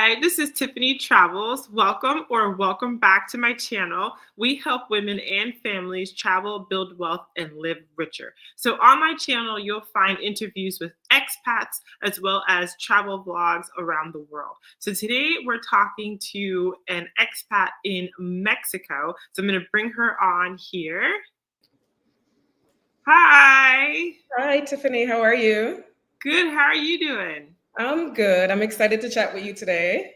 Hi, this is Tiffanie Travels. Welcome back to my channel. We help women and families travel, build wealth, and live richer. So on my channel, you'll find interviews with expats as well as travel vlogs around the world. So today we're talking to an expat in Mexico. So I'm going to bring her on here. Hi. Hi, Tiffanie. How are you? Good. How are you doing? I'm good. I'm excited to chat with you today.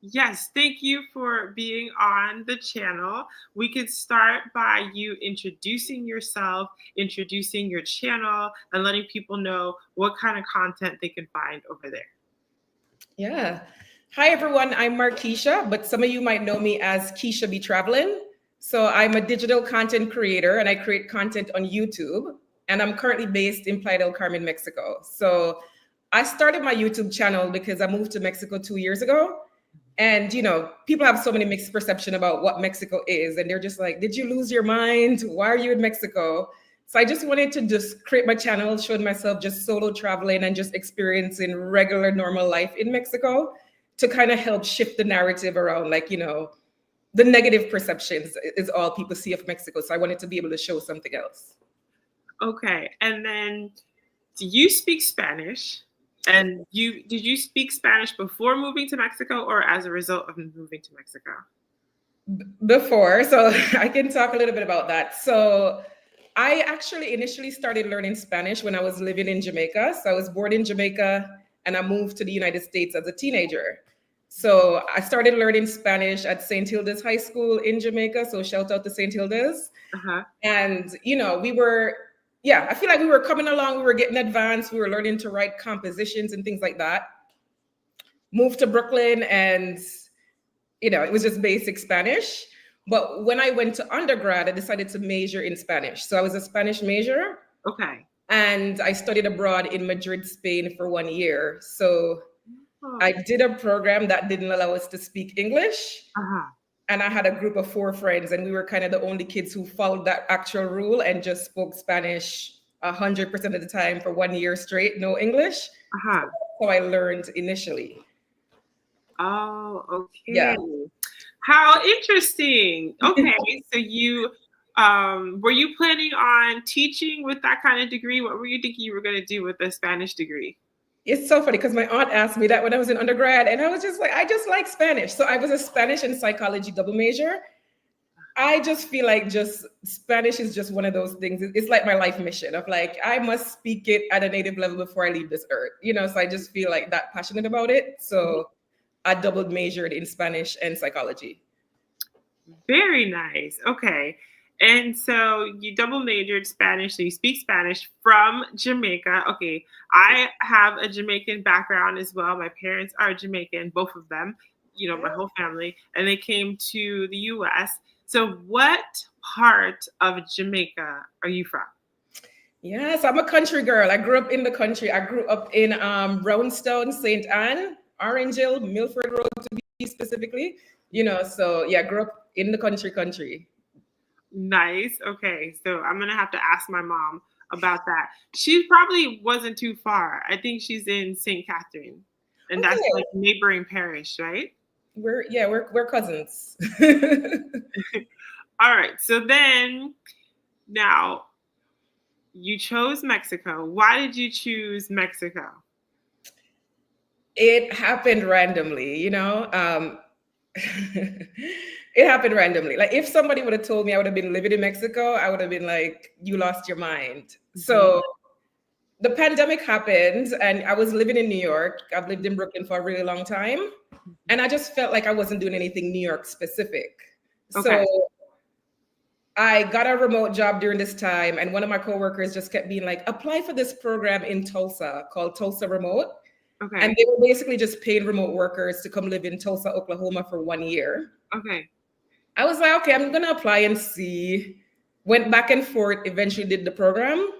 Yes, thank you for being on the channel. We could start by you introducing yourself, introducing your channel, and letting people know what kind of content they can find over there. Yeah. Hi, everyone. I'm Keisha, but some of you might know me as Keisha Be Traveling. So I'm a digital content creator and I create content on YouTube. And I'm currently based in Playa, Carmen, Mexico. So I started my YouTube channel because I moved to Mexico 2 years ago. And, people have so many mixed perception about what Mexico is. And they're just like, did you lose your mind? Why are you in Mexico? So I just wanted to just create my channel, showing myself just solo traveling and just experiencing regular, normal life in Mexico to kind of help shift the narrative around, like, the negative perceptions is all people see of Mexico. So I wanted to be able to show something else. Okay. And then do you speak Spanish? And did you speak Spanish before moving to Mexico or as a result of moving to Mexico? Before, so I can talk a little bit about that. So I actually initially started learning Spanish when I was living in Jamaica. So I was born in Jamaica and I moved to the United States as a teenager. So I started learning Spanish at St. Hilda's High School in Jamaica. So shout out to St. Hilda's. And, I feel like we were coming along, we were getting advanced, we were learning to write compositions and things like that. Moved to Brooklyn and, it was just basic Spanish. But when I went to undergrad, I decided to major in Spanish. So I was a Spanish major. Okay. And I studied abroad in Madrid, Spain for 1 year. So I did a program that didn't allow us to speak English. And I had a group of 4 friends, and we were kind of the only kids who followed that actual rule and just spoke Spanish 100% of the time for 1 year straight, no English. So that's how I learned initially. Oh, okay. Yeah. How interesting. Okay, so you were you planning on teaching with that kind of degree? What were you thinking you were going to do with a Spanish degree? It's so funny because my aunt asked me that when I was in undergrad, and I was just like, I just like Spanish. So I was a Spanish and psychology double major. I just feel like just Spanish is just one of those things. It's like my life mission of like, I must speak it at a native level before I leave this earth. So I just feel like that passionate about it. So I double majored in Spanish and psychology. Very nice. Okay. And so you double majored Spanish, so you speak Spanish from Jamaica. Okay. I have a Jamaican background as well. My parents are Jamaican, both of them, my whole family, and they came to the US. So what part of Jamaica are you from? Yes, I'm a country girl. I grew up in the country. I grew up in Brownstown, St. Anne, Orange Hill, Milford Road to be specifically. So yeah, I grew up in the country. Nice. Okay. So I'm going to have to ask my mom about that. She probably wasn't too far. I think she's in St. Catherine. And that's like neighboring parish, right? We're cousins. All right. So then now you chose Mexico. Why did you choose Mexico? It happened randomly, It happened randomly. Like if somebody would have told me I would have been living in Mexico, I would have been like, you lost your mind. So the pandemic happened and I was living in New York. I've lived in Brooklyn for a really long time. And I just felt like I wasn't doing anything New York specific. Okay. So I got a remote job during this time. And one of my coworkers just kept being like, apply for this program in Tulsa called Tulsa Remote. Okay. And they were basically just paying remote workers to come live in Tulsa, Oklahoma for 1 year. Okay. I was like, okay, I'm going to apply and see. Went back and forth, eventually did the program.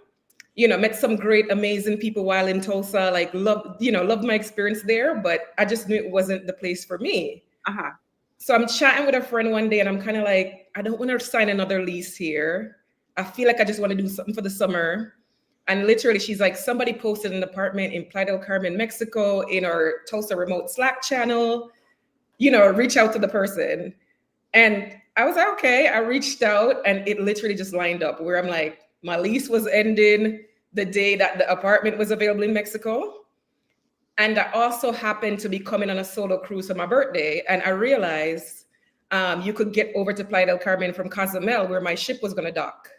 Met some great, amazing people while in Tulsa, like loved my experience there, but I just knew it wasn't the place for me. So I'm chatting with a friend one day and I'm kind of like, I don't want to sign another lease here. I feel like I just want to do something for the summer. And literally, she's like, somebody posted an apartment in Playa del Carmen, Mexico, in our Tulsa remote Slack channel. Reach out to the person. And I was like, okay. I reached out, and it literally just lined up where I'm like, my lease was ending the day that the apartment was available in Mexico. And I also happened to be coming on a solo cruise for my birthday. And I realized you could get over to Playa del Carmen from Cozumel, where my ship was going to dock.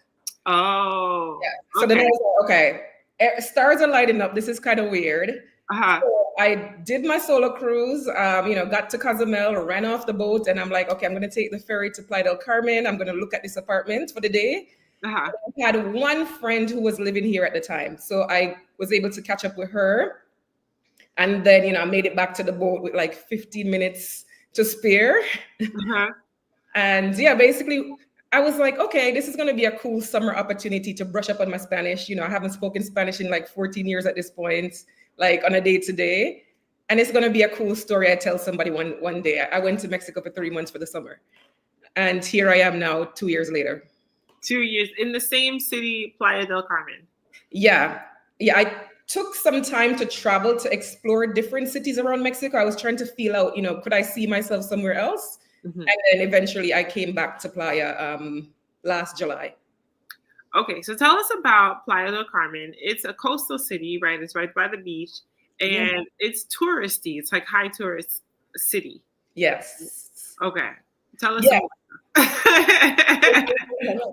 Oh. Yeah. So then I was like, okay, stars are lighting up. This is kind of weird. So I did my solo cruise, got to Cozumel, ran off the boat, and I'm like, okay, I'm going to take the ferry to Playa del Carmen. I'm going to look at this apartment for the day. I had one friend who was living here at the time. So I was able to catch up with her. And then, I made it back to the boat with like 15 minutes to spare. And yeah, basically, I was like, okay, this is going to be a cool summer opportunity to brush up on my Spanish. I haven't spoken Spanish in like 14 years at this point, like on a day-to-day. And it's going to be a cool story I tell somebody one day. I went to Mexico for 3 months for the summer. And here I am now, 2 years later. 2 years in the same city, Playa del Carmen. Yeah. I took some time to travel to explore different cities around Mexico. I was trying to feel out, could I see myself somewhere else? And then eventually I came back to Playa last July. Okay, so tell us about Playa del Carmen. It's a coastal city, right? It's right by the beach, and it's touristy. It's like high tourist city. Yes. Okay, tell us. Yeah.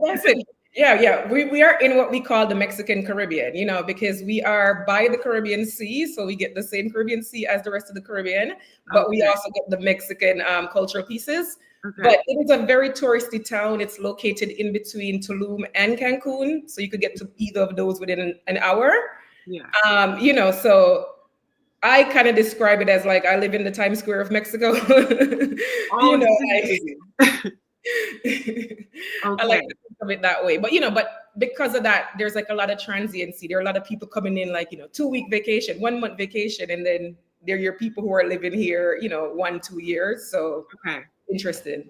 That's it. Yeah. We are in what we call the Mexican Caribbean, because we are by the Caribbean Sea. So we get the same Caribbean Sea as the rest of the Caribbean, but we also get the Mexican cultural pieces. But it is a very touristy town. It's located in between Tulum and Cancun. So you could get to either of those within an hour. Yeah. So I kind of describe it as like I live in the Times Square of Mexico. I like to think of it that way. But because of that, there's like a lot of transiency. There are a lot of people coming in like 2-week vacation, 1 month vacation, and then there are your people who are living here 1-2 years. So interesting.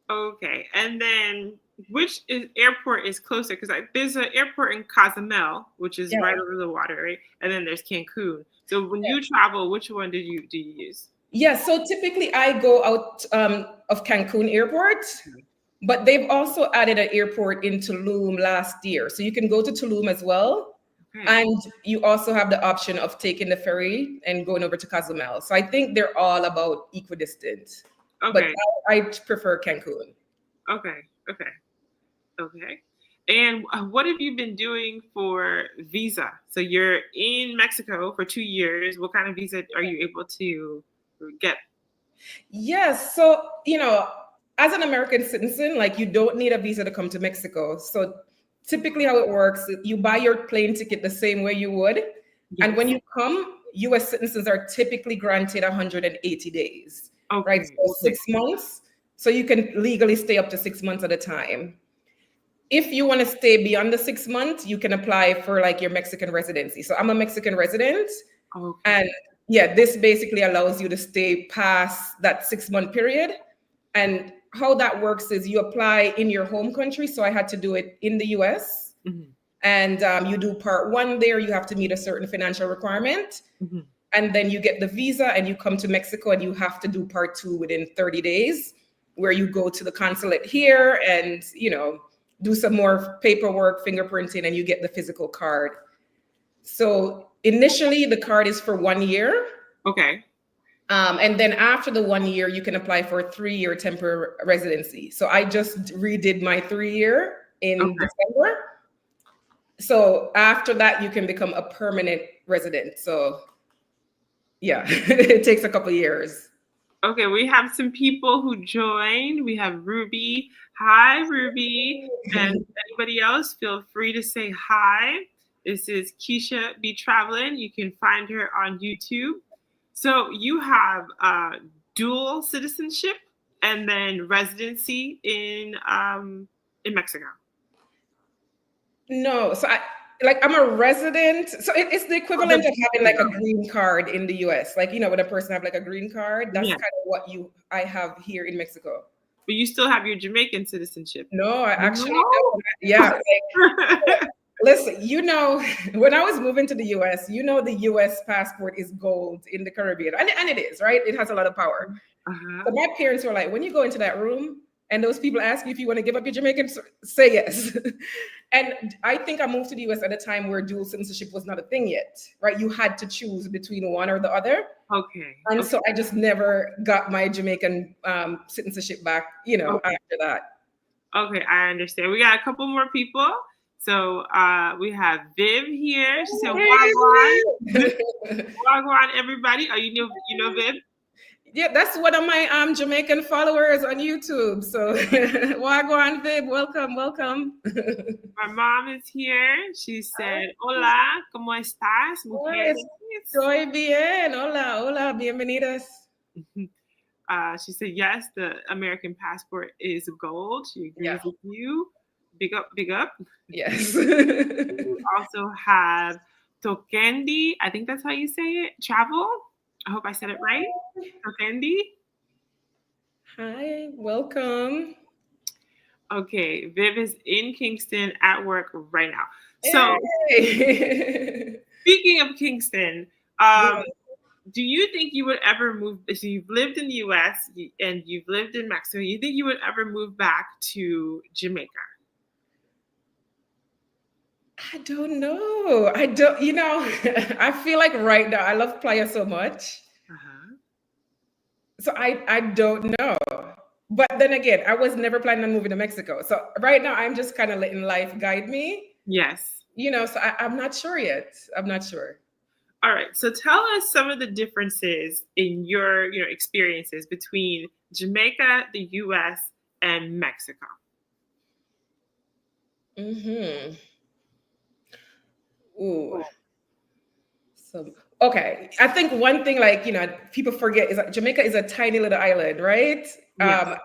Okay, and then which airport is closer? Because there's an airport in Cozumel, which is right over the water, right? And then there's Cancun. So when you travel, which one do you use? Yeah, so typically I go out of Cancun Airport, but they've also added an airport in Tulum last year. So you can go to Tulum as well. And you also have the option of taking the ferry and going over to Cozumel. So I think they're all about equidistant. But I prefer Cancun. Okay. And what have you been doing for visa? So you're in Mexico for 2 years. What kind of visa are you able to get? Yes. So, as an American citizen, like you don't need a visa to come to Mexico. So typically how it works, you buy your plane ticket the same way you would. And when you come, US citizens are typically granted 180 days, right? So 6 months. So you can legally stay up to 6 months at a time. If you want to stay beyond the 6 months, you can apply for like your Mexican residency. So I'm a Mexican resident. And this basically allows you to stay past that 6 month period. And how that works is you apply in your home country. So I had to do it in the US. And you do part 1 there. You have to meet a certain financial requirement. And then you get the visa and you come to Mexico and you have to do part 2 within 30 days, where you go to the consulate here and, do some more paperwork, fingerprinting, and you get the physical card. So initially the card is for 1 year. And then after the 1 year, you can apply for a 3-year temporary residency. So I just redid my 3-year in December. So after that, you can become a permanent resident. So yeah, it takes a couple years. Okay, we have some people who joined. We have Ruby. Hi, Ruby. And anybody else, feel free to say hi. This is Keisha Be Traveling. You can find her on YouTube. So you have dual citizenship and then residency in Mexico. No, so I'm a resident. So it's the equivalent of having like a green card in the US. Like, when a person have like a green card, that's kind of what I have here in Mexico. But you still have your Jamaican citizenship. No, I actually don't. Yeah. Listen, when I was moving to the US, the US passport is gold in the Caribbean. And it is, right? It has a lot of power. Uh-huh. So my parents were like, when you go into that room and those people ask you if you want to give up your Jamaican, say yes. And I think I moved to the US at a time where dual citizenship was not a thing yet, right? You had to choose between one or the other. Okay. And so I just never got my Jamaican citizenship back, after that. Okay, I understand. We got a couple more people. So we have Viv here. She said, "Wagwan, wagwan, everybody." Oh, you know Viv? Yeah, that's one of my Jamaican followers on YouTube. So wagwan, Viv, welcome. My mom is here. She said, "Hola, ¿cómo estás, mujeres?" Estoy bien. Hola, bienvenidas. She said, "Yes, the American passport is gold." She agrees with you. Big up, big up. Yes. We also have Tokendi. I think that's how you say it. Travel. I hope I said it right. Tokendi. Hi, welcome. Okay, Viv is in Kingston at work right now. So, speaking of Kingston, do you think you would ever move? So you've lived in the U.S. and you've lived in Mexico. You think you would ever move back to Jamaica? I don't know. I feel like right now I love Playa so much. Uh-huh. So I don't know. But then again, I was never planning on moving to Mexico. So right now I'm just kind of letting life guide me. Yes. So I'm not sure yet. I'm not sure. All right. So tell us some of the differences in your experiences between Jamaica, the U.S., and Mexico. Mm-hmm. Ooh. So okay. I think one thing people forget is that Jamaica is a tiny little island, right? Yes.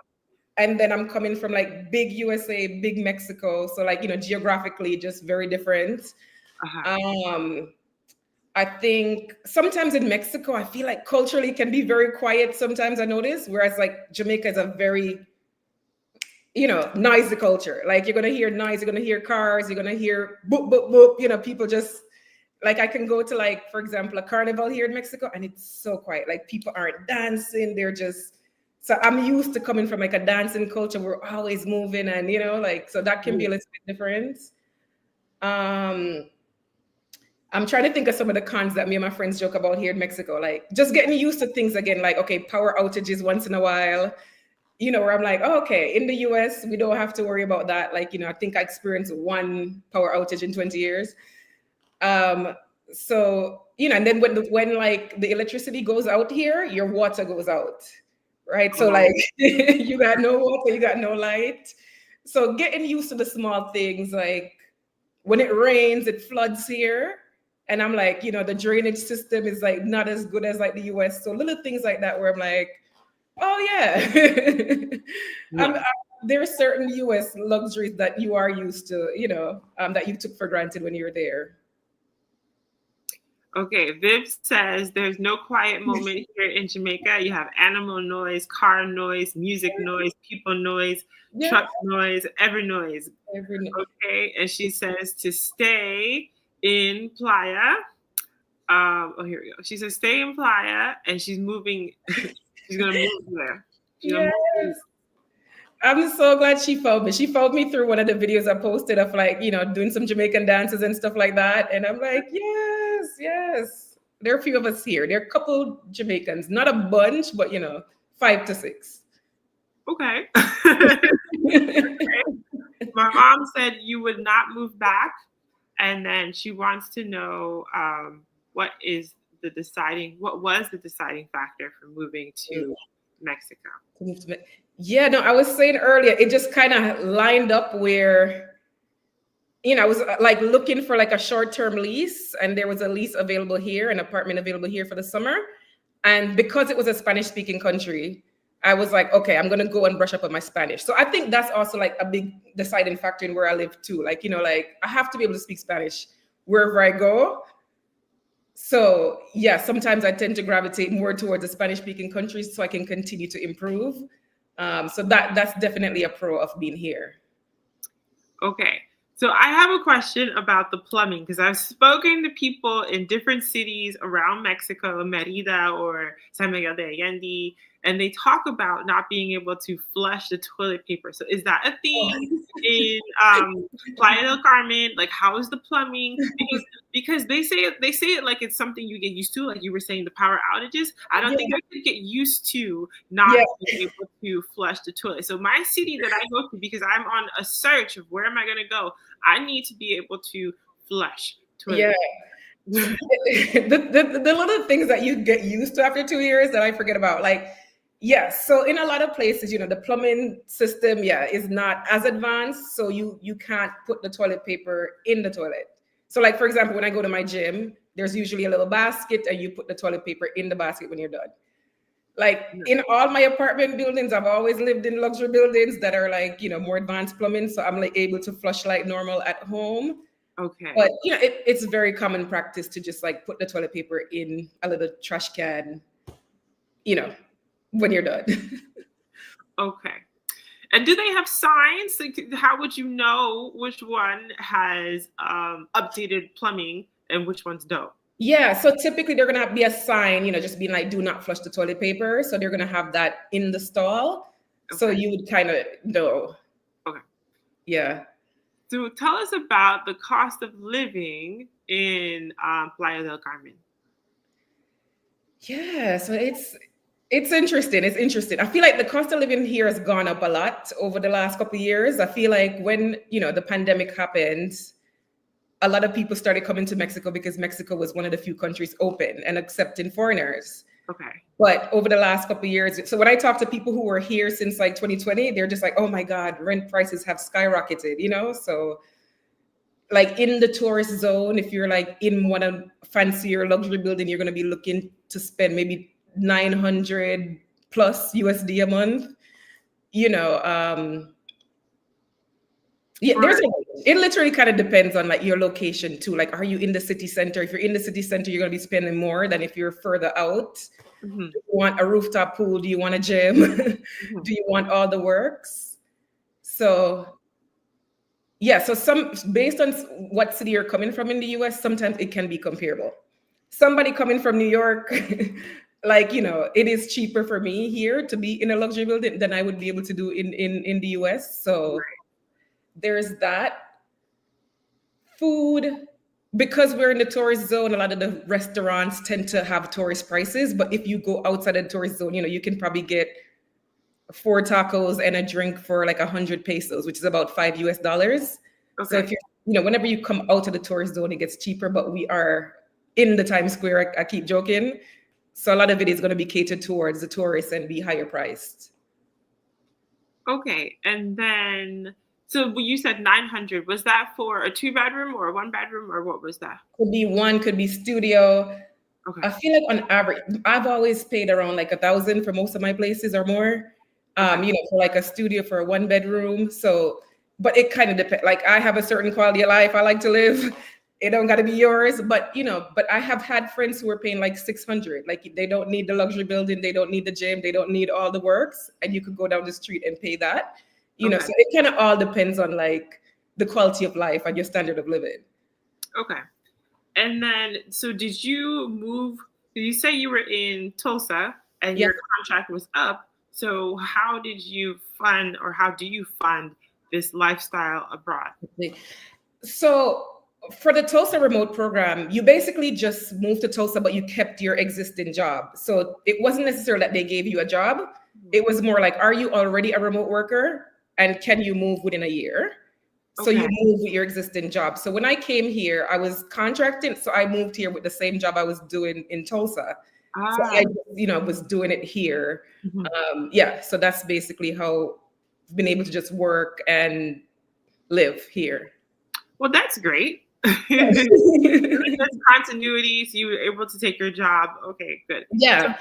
And then I'm coming from like big USA, big Mexico. So geographically just very different. Uh-huh. I think sometimes in Mexico, I feel like culturally it can be very quiet sometimes, I notice, whereas like Jamaica is a very, noisy culture. Like you're going to hear noise, you're going to hear cars, you're going to hear boop, boop, boop, people just, like I can go to like, for example, a carnival here in Mexico and it's so quiet. Like people aren't dancing, they're just, so I'm used to coming from like a dancing culture. We're always moving and, so that can be a little bit different. I'm trying to think of some of the cons that me and my friends joke about here in Mexico, like just getting used to things again, like, okay, power outages once in a while, where I'm like, oh, okay, in the US, we don't have to worry about that. Like, I think I experienced one power outage in 20 years. So, and then when like the electricity goes out here, your water goes out, right? So like you got no water, you got no light. So getting used to the small things, like when it rains, it floods here. And I'm like, the drainage system is like not as good as like the US. So little things like that where I'm like, oh yeah. There are certain US luxuries that you are used to, that you took for granted when you were there. Okay, Viv says there's no quiet moment here in Jamaica. You have animal noise, car noise, music noise, people noise, truck noise, every noise. Okay, and she says to stay in Playa. Here we go. She says stay in Playa, and she's moving. She's gonna move there. Yes. I'm so glad she found me. She found me through one of the videos I posted of like, doing some Jamaican dances and stuff like that. And I'm like, yes. There are a few of us here. There are a couple Jamaicans, not a bunch, but 5 to 6. Okay. My mom said you would not move back. And then she wants to know what was the deciding factor for moving to Mexico? Yeah, no, I was saying earlier, it just kind of lined up where, I was like looking for like a short-term lease and there was a lease available here, an apartment available here for the summer. And because it was a Spanish-speaking country, I was like, okay, I'm going to go and brush up on my Spanish. So I think that's also like a big deciding factor in where I live too. Like, like I have to be able to speak Spanish wherever I go. So yeah, sometimes I tend to gravitate more towards the Spanish-speaking countries so I can continue to improve. So that's definitely a pro of being here. Okay. So I have a question about the plumbing because I've spoken to people in different cities around Mexico, Merida or San Miguel de Allende, and they talk about not being able to flush the toilet paper. So is that a thing in Playa del Carmen? Like, how is the plumbing? Because they say it like it's something you get used to, like you were saying, the power outages. I don't think I could get used to not Yeah. being able to flush the toilet. So my city that I go to, because I'm on a search of where am I going to go, I need to be able to flush toilet. Yeah. The little things that you get used to after 2 years that I forget about, like, yes. So in a lot of places, the plumbing system, is not as advanced. So you can't put the toilet paper in the toilet. So like, for example, when I go to my gym, there's usually a little basket and you put the toilet paper in the basket when you're done. Like in all my apartment buildings, I've always lived in luxury buildings that are like, more advanced plumbing. So I'm like able to flush like normal at home. Okay. But it's very common practice to just like put the toilet paper in a little trash can, when you're done. Okay. And do they have signs? Like, how would you know which one has updated plumbing and which ones don't? Yeah, so typically they're gonna be a sign, just being like, "Do not flush the toilet paper." So they're gonna have that in the stall, so you would kind of know. Okay. Yeah. So tell us about the cost of living in Playa del Carmen. Yeah, so it's interesting. It's interesting. I feel like the cost of living here has gone up a lot over the last couple of years. I feel like when the pandemic happened, a lot of people started coming to Mexico because Mexico was one of the few countries open and accepting foreigners. Okay. But over the last couple of years, so when I talk to people who were here since like 2020, they're just like, "Oh my God, rent prices have skyrocketed," So like in the tourist zone, if you're like in one of fancier luxury building, you're going to be looking to spend maybe 900 plus USD a month. Yeah, it literally kind of depends on like your location too. Like, are you in the city center? If you're in the city center, you're going to be spending more than if you're further out. Mm-hmm. Do you want a rooftop pool? Do you want a gym? Mm-hmm. Do you want all the works? So yeah, so based on what city you're coming from in the US, sometimes it can be comparable. Somebody coming from New York, like, it is cheaper for me here to be in a luxury building than I would be able to do in the US. So there's that. Food, because we're in the tourist zone, a lot of the restaurants tend to have tourist prices. But if you go outside of the tourist zone, you can probably get 4 tacos and a drink for like 100 pesos, which is about $5 US. Okay. So if whenever you come out of the tourist zone, it gets cheaper. But we are in the Times Square. I keep joking. So a lot of it is going to be catered towards the tourists and be higher priced. Okay, and then. So you said 900. Was that for a 2-bedroom or a 1-bedroom, or what was that? Could be one, could be studio. Okay. I feel like on average, I've always paid around like 1,000 for most of my places or more. For like a studio for a 1-bedroom. So, but it kind of depends. Like I have a certain quality of life I like to live. It don't got to be yours, but but I have had friends who are paying like 600. Like they don't need the luxury building, they don't need the gym, they don't need all the works, and you could go down the street and pay that. So it kind of all depends on like the quality of life and your standard of living. Okay. And then, so did you move? Did you say you were in Tulsa and your contract was up? So how did you fund, or how do you fund this lifestyle abroad? So for the Tulsa remote program, you basically just moved to Tulsa, but you kept your existing job. So it wasn't necessarily that they gave you a job. It was more like, are you already a remote worker? And can you move within a year? So you move with your existing job. So when I came here, I was contracting. So I moved here with the same job I was doing in Tulsa. So I, was doing it here. Mm-hmm. So that's basically how I've been able to just work and live here. Well, that's great. That's continuity. So you were able to take your job. Okay, good. Yeah. So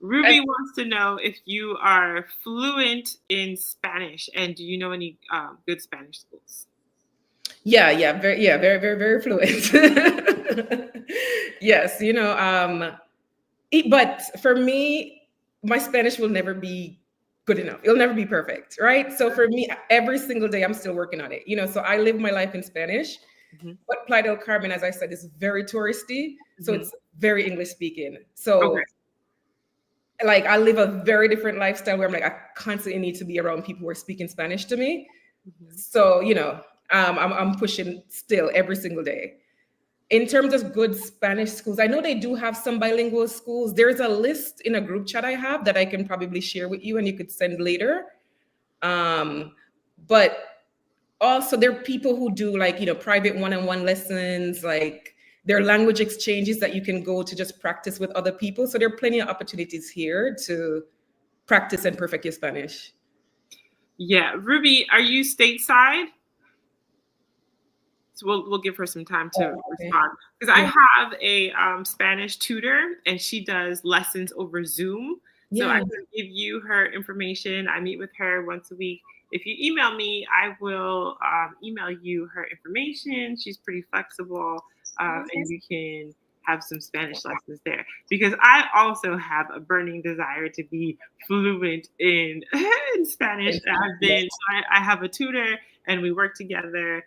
Ruby wants to know if you are fluent in Spanish, and do you know any good Spanish schools? Yeah, very, very, very fluent. Yes, but for me, my Spanish will never be good enough. It'll never be perfect, right? So for me, every single day, I'm still working on it. So I live my life in Spanish, but Playa del Carmen, as I said, is very touristy. So it's very English speaking. So like I live a very different lifestyle where I'm like, I constantly need to be around people who are speaking Spanish to me. So, I'm pushing still every single day. In terms of good Spanish schools, I know they do have some bilingual schools. There's a list in a group chat I have that I can probably share with you and you could send later. But also there are people who do like, private one-on-one lessons, like there are language exchanges that you can go to just practice with other people. So there are plenty of opportunities here to practice and perfect your Spanish. Yeah. Ruby, are you stateside? So we'll give her some time to respond, because I have a Spanish tutor and she does lessons over Zoom. So I can give you her information. I meet with her once a week. If you email me, I will email you her information. She's pretty flexible, and you can have some Spanish lessons there, because I also have a burning desire to be fluent in Spanish. I have a tutor and we work together.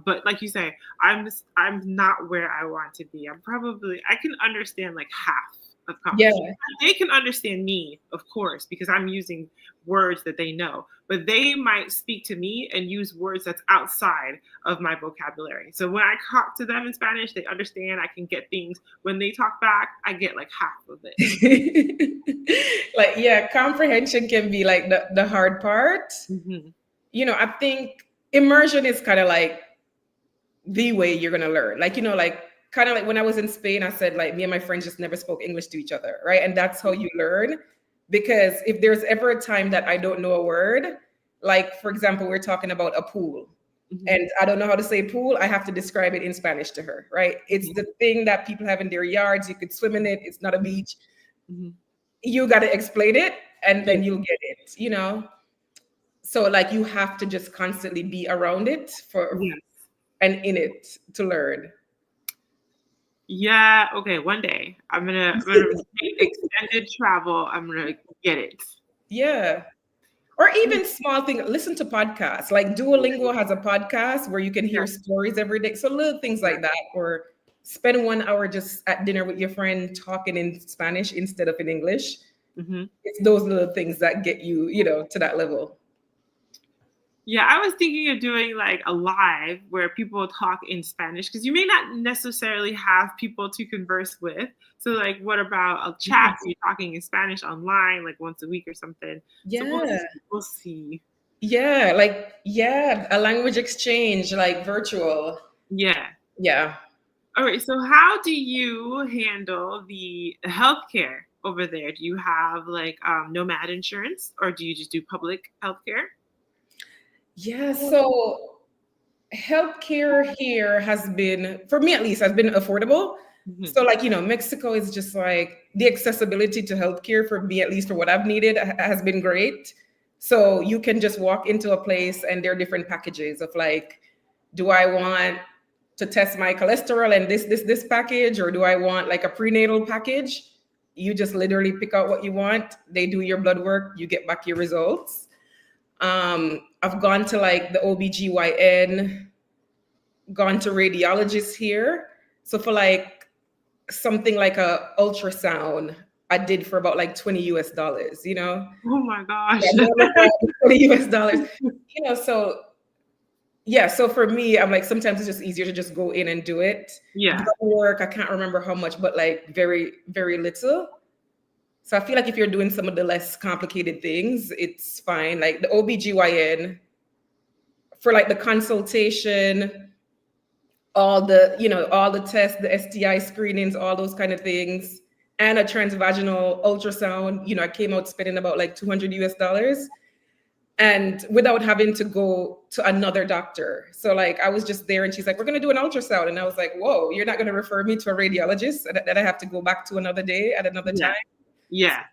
But like you say, I'm not where I want to be. I can understand like half of conversation. Yeah. They can understand me, of course, because I'm using words that they know, but they might speak to me and use words that's outside of my vocabulary. So when I talk to them in Spanish, they understand, I can get things. When they talk back, I get like half of it. Like, yeah, comprehension can be like the hard part. I think immersion is kind of like the way you're going to learn. Like, like kind of like when I was in Spain, I said like me and my friends just never spoke English to each other, right? And that's how you learn. Because if there's ever a time that I don't know a word, like for example, we're talking about a pool and I don't know how to say pool, I have to describe it in Spanish to her, right? It's the thing that people have in their yards. You could swim in it. It's not a beach. You got to explain it and then you'll get it, So like you have to just constantly be around it and in it to learn. Yeah. Okay. One day I'm gonna take extended travel. I'm gonna get it. Yeah. Or even small things. Listen to podcasts. Like Duolingo has a podcast where you can hear stories every day. So little things like that. Or spend 1 hour just at dinner with your friend talking in Spanish instead of in English. It's those little things that get you, to that level. Yeah, I was thinking of doing like a live where people talk in Spanish, because you may not necessarily have people to converse with. So like, what about a chat? So you're talking in Spanish online, like once a week or something. Yeah. So we'll see. Yeah, a language exchange, like virtual. Yeah. Yeah. All right. So how do you handle the healthcare over there? Do you have like nomad insurance, or do you just do public healthcare? Yeah, so healthcare here has been, for me at least, has been affordable. So like, Mexico is just like the accessibility to healthcare for me, at least for what I've needed, has been great. So you can just walk into a place and there are different packages of like, do I want to test my cholesterol and this package, or do I want like a prenatal package? You just literally pick out what you want. They do your blood work, you get back your results. I've gone to like the OBGYN, gone to radiologists here. So for like something like a ultrasound, I did for about like $20 US, Oh my gosh. $20 US, so yeah. So for me, I'm like, sometimes it's just easier to just go in and do it. Yeah. Blood work, I can't remember how much, but like very, very little. So I feel like if you're doing some of the less complicated things, it's fine. Like the OBGYN, for like the consultation, all the tests, the STI screenings, all those kind of things, and a transvaginal ultrasound, I came out spending about like $200 US, and without having to go to another doctor. So like I was just there and she's like, we're going to do an ultrasound. And I was like, whoa, you're not going to refer me to a radiologist that I have to go back to another day at another time? Yeah.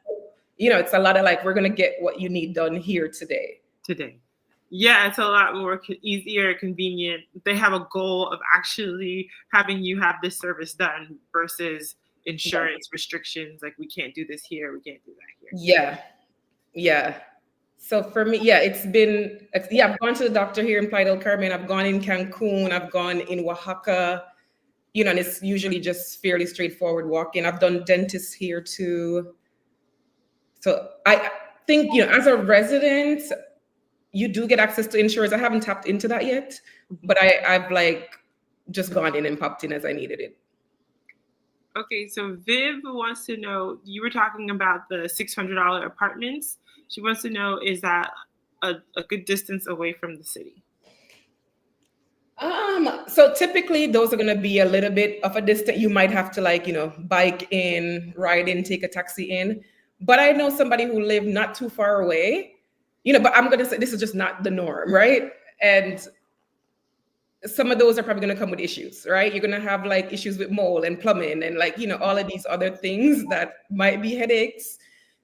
It's a lot of like, we're going to get what you need done here today. Yeah, it's a lot more easier, convenient. They have a goal of actually having you have this service done versus insurance restrictions. Like, we can't do this here, we can't do that here. Yeah. So for me, yeah, I've gone to the doctor here in Playa del Carmen. I've gone in Cancun. I've gone in Oaxaca. And it's usually just fairly straightforward walk-in. I've done dentists here too. So I think, as a resident, you do get access to insurance. I haven't tapped into that yet, but I've like just gone in and popped in as I needed it. Okay, so Viv wants to know, you were talking about the $600 apartments. She wants to know, is that a good distance away from the city? So typically those are going to be a little bit of a distance. You might have to bike in, ride in, take a taxi in. But I know somebody who lived not too far away, but I'm going to say this is just not the norm, right? And some of those are probably going to come with issues, right? You're going to have like issues with mold and plumbing and all of these other things that might be headaches.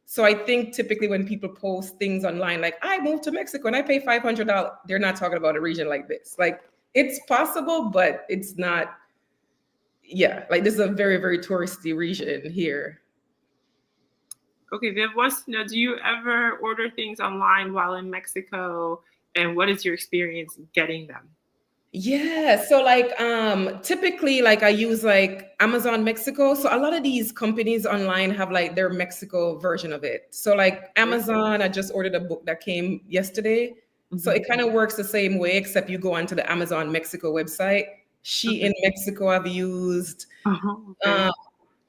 So I think typically when people post things online, like I moved to Mexico and I pay $500, they're not talking about a region like this. Like it's possible, but it's not. Yeah, like this is a very, very touristy region here. Okay, Viv wants to know, do you ever order things online while in Mexico? And what is your experience getting them? Yeah, so typically I use Amazon Mexico. So a lot of these companies online have like their Mexico version of it. So like Amazon, I just ordered a book that came yesterday. So it kind of works the same way, except you go onto the Amazon Mexico website. In Mexico I've used.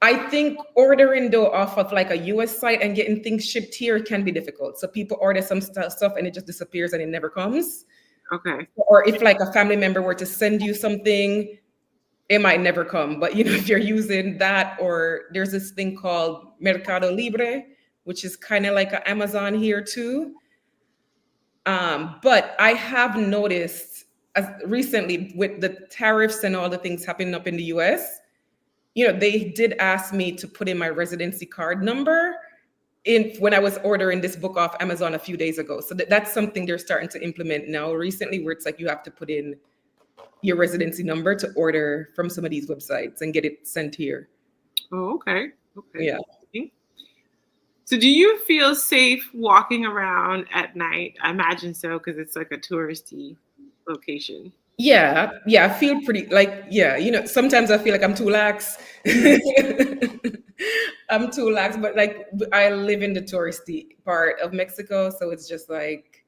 I think ordering though off of like a US site and getting things shipped here can be difficult. So people order some stuff and it just disappears and it never comes. Okay. Or if like a family member were to send you something, it might never come. But if you're using that, or there's this thing called Mercado Libre, which is kind of like an Amazon here too. But I have noticed recently with the tariffs and all the things happening up in the US, they did ask me to put in my residency card number when I was ordering this book off Amazon a few days ago. So that's something they're starting to implement now recently, where it's like you have to put in your residency number to order from some of these websites and get it sent here. Oh, okay. Okay. Yeah. So do you feel safe walking around at night? I imagine so, because it's like a touristy location. Yeah, I feel pretty sometimes I feel like I'm too lax. I'm too lax, but like I live in the touristy part of Mexico, so it's just like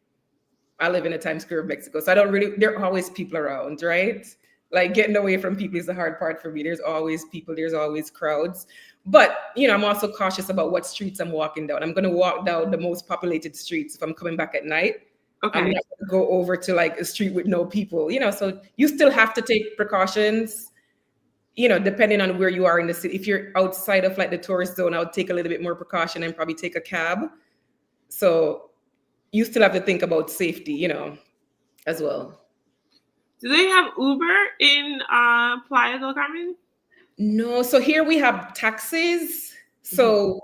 I live in the Times Square of Mexico. So there are always people around, right? Like getting away from people is the hard part for me. There's always people, there's always crowds. But I'm also cautious about what streets I'm walking down. I'm gonna walk down the most populated streets if I'm coming back at night. Okay. I'm not going to go over to like a street with no people, so you still have to take precautions, depending on where you are in the city. If you're outside of like the tourist zone, I would take a little bit more precaution and probably take a cab. So you still have to think about safety, as well. Do they have Uber in Playa del Carmen? No. So here we have taxis. So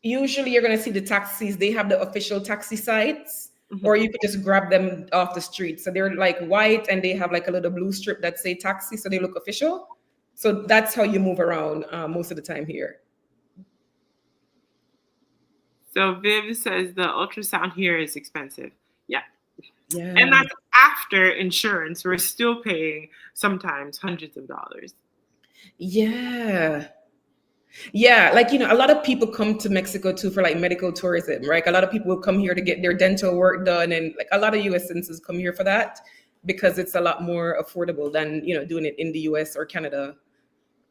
usually you're going to see the taxis. They have the official taxi sites. Or you can just grab them off the street. So they're like white and they have like a little blue strip that say taxi, so they look official. So that's how you move around most of the time here. So Viv says the ultrasound here is expensive. Yeah. And that's after insurance. We're still paying sometimes hundreds of dollars. Yeah. Yeah, a lot of people come to Mexico too for like medical tourism, right? A lot of people will come here to get their dental work done, and like a lot of US citizens come here for that because it's a lot more affordable than doing it in the US or Canada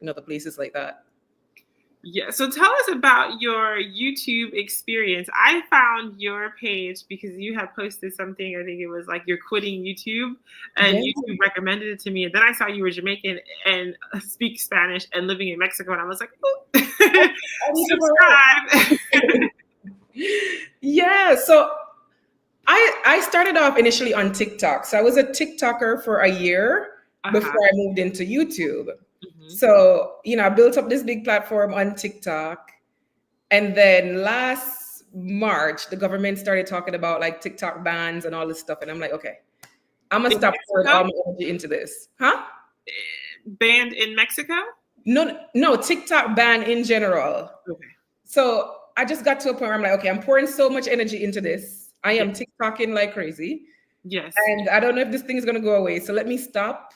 and other places like that. Yeah, so tell us about your YouTube experience. I found your page because you had posted something, I think it was like you're quitting YouTube, and YouTube recommended it to me. And then I saw you were Jamaican and speak Spanish and living in Mexico, and I was like, oh, subscribe. Yeah, so I started off initially on TikTok. So I was a TikToker for a year before I moved into YouTube. So, I built up this big platform on TikTok. And then last March, the government started talking about like TikTok bans and all this stuff. And I'm like, okay, I'm going to stop pouring all my energy into this. Huh? Banned in Mexico? No, TikTok ban in general. Okay. So I just got to a point where I'm like, okay, I'm pouring so much energy into this. I am TikToking like crazy. Yes. And I don't know if this thing is going to go away. So let me stop.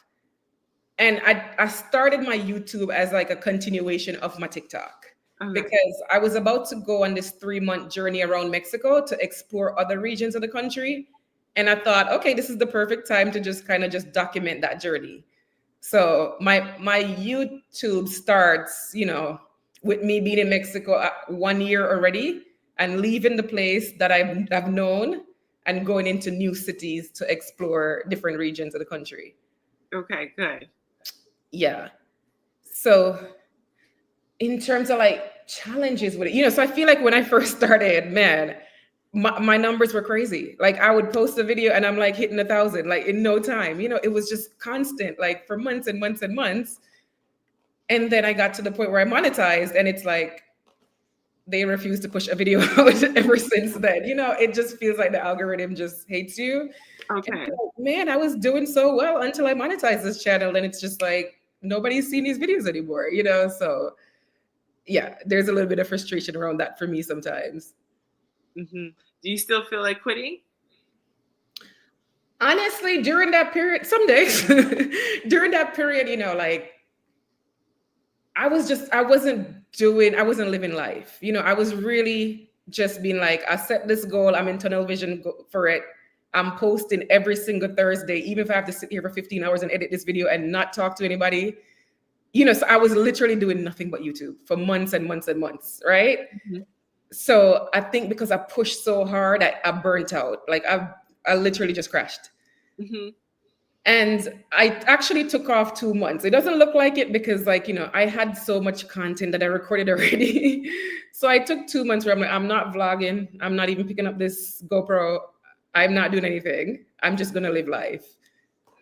And I started my YouTube as like a continuation of my TikTok Okay. because I was about to go on this 3-month journey around Mexico to explore other regions of the country. And I thought, okay, this is the perfect time to just kind of just document that journey. So my YouTube starts, with me being in Mexico 1 year already and leaving the place that I've known and going into new cities to explore different regions of the country. Okay, good. Yeah. So in terms of like challenges with it, so I feel like when I first started, man, my numbers were crazy. Like I would post a video and I'm like hitting 1,000, like in no time. It was just constant, like for months and months and months. And then I got to the point where I monetized, and it's like they refuse to push a video out ever since then. It just feels like the algorithm just hates you. Okay. And man, I was doing so well until I monetized this channel, and it's just like nobody's seeing these videos anymore. So yeah, there's a little bit of frustration around that for me sometimes. Mm-hmm. Do you still feel like quitting? Honestly, during that period, some days, during that period, like I wasn't living life. I was really just being like, I set this goal, I'm in tunnel vision for it. I'm posting every single Thursday, even if I have to sit here for 15 hours and edit this video and not talk to anybody. So I was literally doing nothing but YouTube for months and months and months, right? Mm-hmm. So I think because I pushed so hard, I burnt out. Like I literally just crashed. Mm-hmm. And I actually took off 2 months. It doesn't look like it because I had so much content that I recorded already. So I took 2 months where I'm like, I'm not vlogging. I'm not even picking up this GoPro. I'm not doing anything. I'm just going to live life.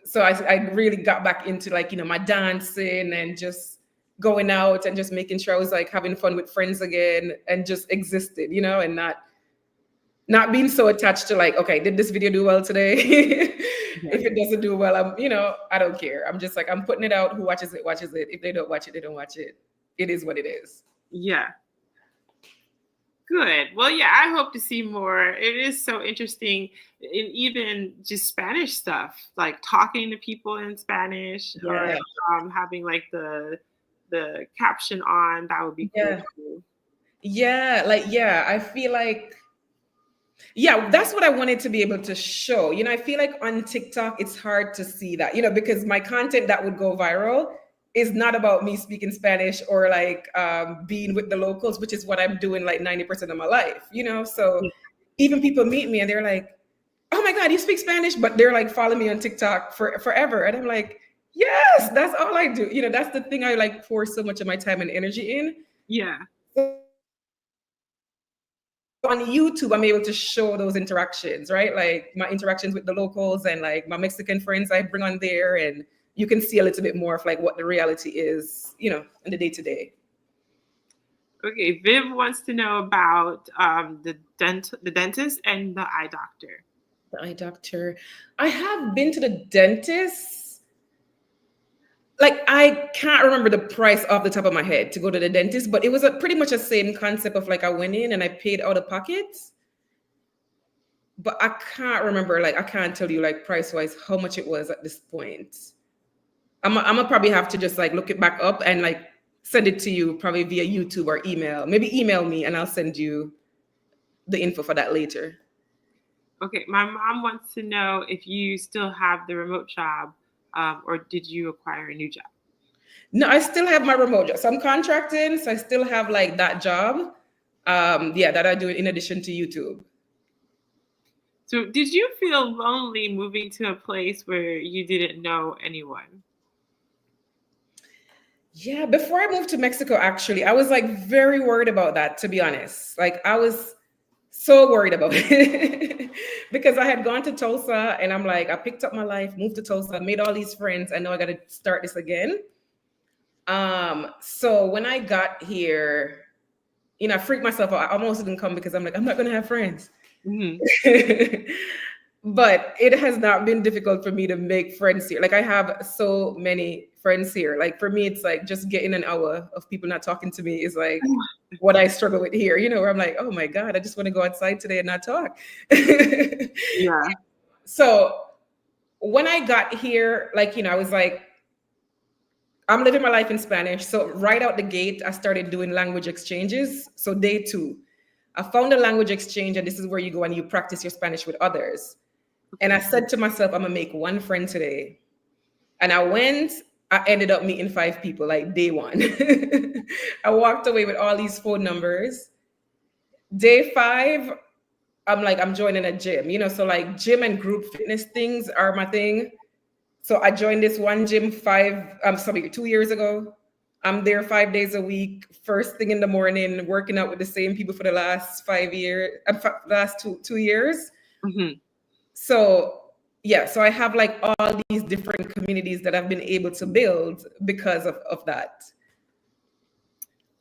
So I really got back into my dancing and just going out and just making sure I was like having fun with friends again and just existed, and not being so attached to like, okay, did this video do well today? Yeah. If it doesn't do well, I don't care. I'm just like, I'm putting it out. Who watches it, watches it. If they don't watch it, they don't watch it. It is what it is. Yeah. Good. Well, yeah, I hope to see more. It is so interesting, and even just Spanish stuff, like talking to people in Spanish, or having like the caption on. That would be cool too. Yeah, I feel like, that's what I wanted to be able to show. I feel like on TikTok, it's hard to see that, because my content that would go viral is not about me speaking Spanish or like being with the locals, which is what I'm doing like 90% of my life, So even people meet me and they're like, oh my God, you speak Spanish, but they're like following me on TikTok forever. And I'm like, yes, that's all I do. That's the thing I like pour so much of my time and energy in. Yeah. On YouTube, I'm able to show those interactions, right? Like my interactions with the locals and like my Mexican friends I bring on there, and you can see a little bit more of like what the reality is, in the day to day. Okay, Viv wants to know about the dentist and the eye doctor. The eye doctor. I have been to the dentist. Like I can't remember the price off the top of my head to go to the dentist, but it was pretty much the same concept of like I went in and I paid out of pocket. But I can't remember, like I can't tell you like price wise how much it was at this point. I'm gonna probably have to just like look it back up and like send it to you probably via YouTube or email. Maybe email me and I'll send you the info for that later. Okay, my mom wants to know if you still have the remote job. Or did you acquire a new job? No, I still have my remote job. So I'm contracting, so I still have like that job. That I do in addition to YouTube. So did you feel lonely moving to a place where you didn't know anyone? Yeah, before I moved to Mexico, actually, I was like very worried about that, to be honest. Like I was so worried about it because I had gone to Tulsa and I'm like, I picked up my life, moved to Tulsa, made all these friends. I know I got to start this again. So when I got here, I freaked myself out. I almost didn't come because I'm like, I'm not going to have friends. Mm-hmm. But it has not been difficult for me to make friends here. Like I have so many friends here. Like for me, it's like just getting an hour of people not talking to me is like what I struggle with here, where I'm like, oh my God, I just want to go outside today and not talk. Yeah. So when I got here, like, I was like, I'm living my life in Spanish. So right out the gate, I started doing language exchanges. So day 2, I found a language exchange, and this is where you go and you practice your Spanish with others. And I said to myself, I'm gonna make one friend today. And I ended up meeting 5 people like day 1. I walked away with all these phone numbers. Day 5, I'm joining a gym, so like gym and group fitness things are my thing. So I joined this one gym 2 years ago. I'm there 5 days a week, first thing in the morning, working out with the same people for the last 5 years, last 2 years. Mm-hmm. So yeah, so I have like all these different communities that I've been able to build because of that.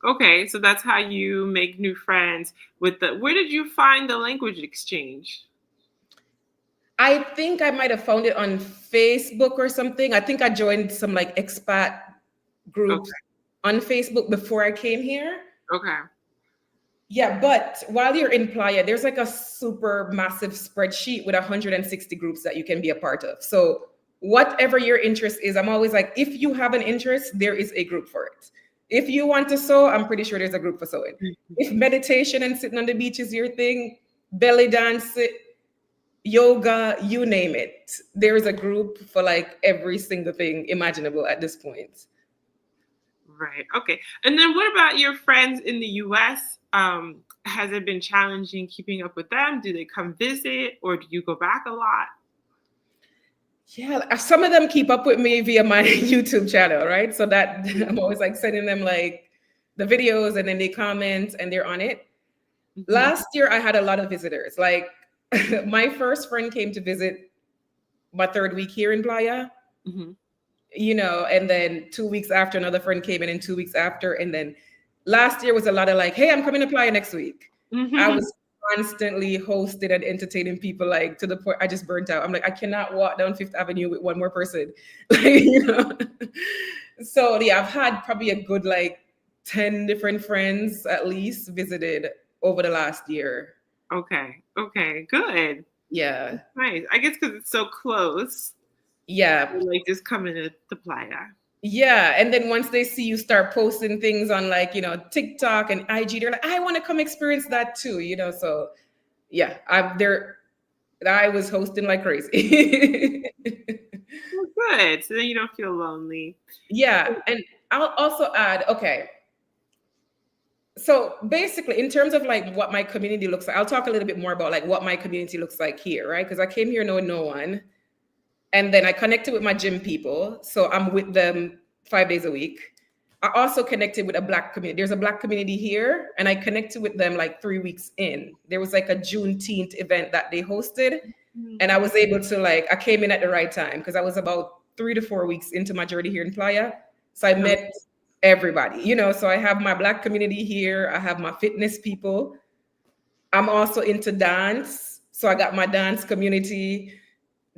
Okay, so that's how you make new friends where did you find the language exchange? I think I might have found it on Facebook or something. I think I joined some like expat groups on Facebook before I came here. Okay. Yeah, but while you're in Playa, there's like a super massive spreadsheet with 160 groups that you can be a part of. So whatever your interest is, I'm always like, if you have an interest, there is a group for it. If you want to sew, I'm pretty sure there's a group for sewing. If meditation and sitting on the beach is your thing, belly dance, yoga, you name it, there is a group for like every single thing imaginable at this point. Right. Okay. And then what about your friends in the US? Has it been challenging keeping up with them? Do they come visit, or do you go back a lot? Yeah, some of them keep up with me via my YouTube channel, right? So that I'm always like sending them like the videos, and then they comment and they're on it. Mm-hmm. Last year, I had a lot of visitors. Like my first friend came to visit my 3rd week here in Playa, mm-hmm. And then 2 weeks after, another friend came in, and 2 weeks after. And then last year was a lot of like, hey, I'm coming to Playa next week. Mm-hmm. I was constantly hosting and entertaining people, like to the point I just burnt out. I'm like, I cannot walk down 5th Avenue with one more person. So yeah, I've had probably a good like 10 different friends at least visited over the last year. Okay, good. Yeah. That's nice. I guess because it's so close. Yeah. Like just coming to the Playa. Yeah. And then once they see you start posting things on like, TikTok and IG, they're like, I want to come experience that too, So yeah, I was hosting like crazy. Well, good. So then you don't feel lonely. Yeah. And I'll also add, okay. So basically, in terms of like what my community looks like, I'll talk a little bit more about like what my community looks like here, right? Because I came here knowing no one. And then I connected with my gym people. So I'm with them 5 days a week. I also connected with a Black community. There's a Black community here, and I connected with them like 3 weeks in. There was like a Juneteenth event that they hosted. And I was able to I came in at the right time because I was about 3 to 4 weeks into my journey here in Playa. So I met everybody, so I have my Black community here. I have my fitness people. I'm also into dance. So I got my dance community.